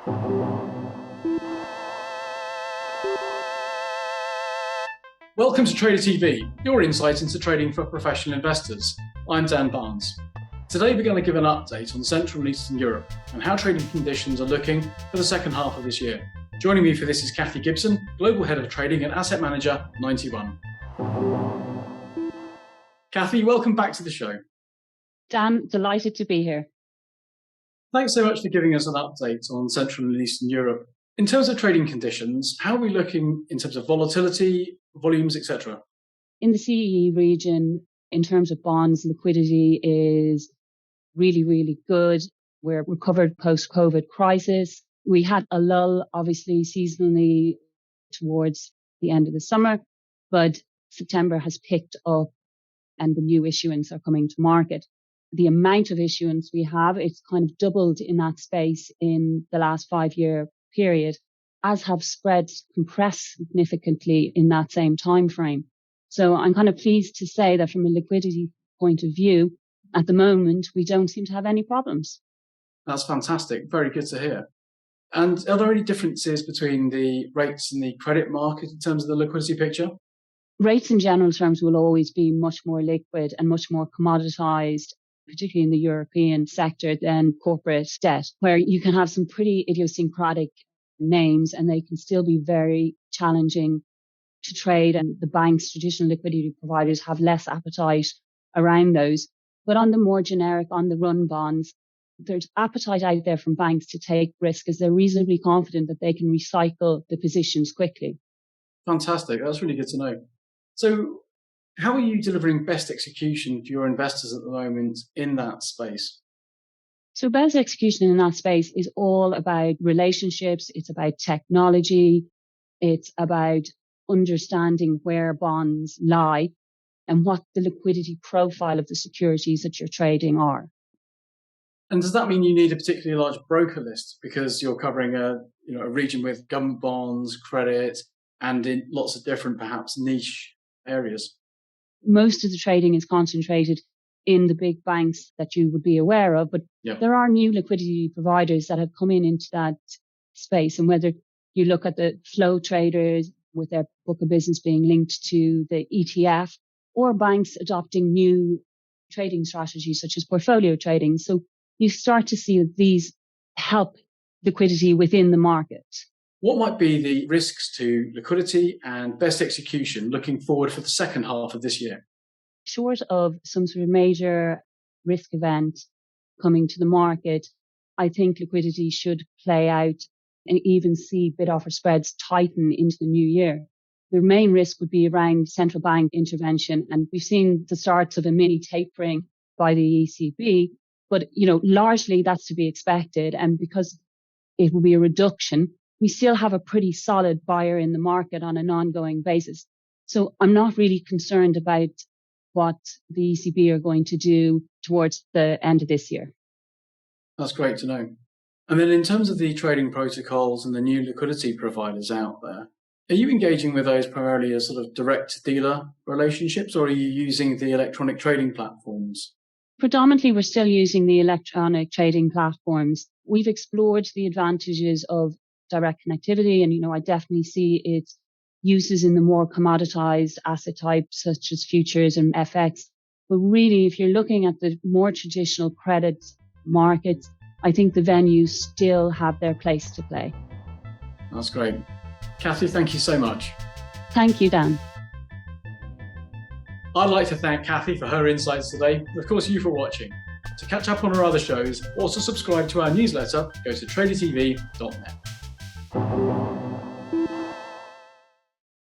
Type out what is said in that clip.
Welcome to Trader TV, your insight into trading for professional investors. I'm Dan Barnes. Today we're going to give an update on Central and Eastern Europe and how trading conditions are looking for the second half of this year. Joining me for this is Cathy Gibson, Global Head of Trading at Asset Manager 91. Cathy, welcome back to the show. Dan, delighted to be here. Thanks so much for giving us an update on Central and Eastern Europe. In terms of trading conditions, how are we looking in terms of volatility, volumes, etc.? In the CEE region, in terms of bonds, liquidity is really good. We're recovered post-COVID crisis. We had a lull, obviously, seasonally towards the end of the summer, but September has picked up and the new issuance are coming to market. The amount of issuance we have, it's kind of doubled in that space in the last 5-year period, as have spreads compressed significantly in that same time frame. So I'm kind of pleased to say that from a liquidity point of view, at the moment, we don't seem to have any problems. That's fantastic. Very good to hear. And are there any differences between the rates and the credit market in terms of the liquidity picture? Rates in general terms will always be much more liquid and much more commoditized, particularly in the European sector, than corporate debt, where you can have some pretty idiosyncratic names and they can still be very challenging to trade. And the banks, traditional liquidity providers, have less appetite around those. But on the more generic, on the run bonds, there's appetite out there from banks to take risk as they're reasonably confident that they can recycle the positions quickly. Fantastic. That's really good to know. So how are you delivering best execution for your investors at the moment in that space? So best execution in that space is all about relationships. It's about technology. It's about understanding where bonds lie and what the liquidity profile of the securities that you're trading are. And does that mean you need a particularly large broker list because you're covering a region with government bonds, credit, and in lots of different, perhaps niche areas? Most of the trading is concentrated in the big banks that you would be aware of, but there are new liquidity providers that have come into that space. And whether you look at the flow traders with their book of business being linked to the ETF, or banks adopting new trading strategies such as portfolio trading. So you start to see that these help liquidity within the market. What might be the risks to liquidity and best execution looking forward for the second half of this year? Short of some sort of major risk event coming to the market, I think liquidity should play out and even see bid-offer spreads tighten into the new year. The main risk would be around central bank intervention, and we've seen the starts of a mini tapering by the ECB, but largely that's to be expected. And because it will be a reduction, we still have a pretty solid buyer in the market on an ongoing basis. So I'm not really concerned about what the ECB are going to do towards the end of this year. That's great to know. And then in terms of the trading protocols and the new liquidity providers out there, are you engaging with those primarily as sort of direct dealer relationships, or are you using the electronic trading platforms? Predominantly, we're still using the electronic trading platforms. We've explored the advantages of direct connectivity, and I definitely see its uses in the more commoditized asset types such as futures and FX. But really, if you're looking at the more traditional credit markets, I think the venues still have their place to play. That's great. Cathy, thank you so much. Thank you, Dan. I'd like to thank Cathy for her insights today, and of course you for watching. To catch up on our other shows or to subscribe to our newsletter, go to tradertv.net.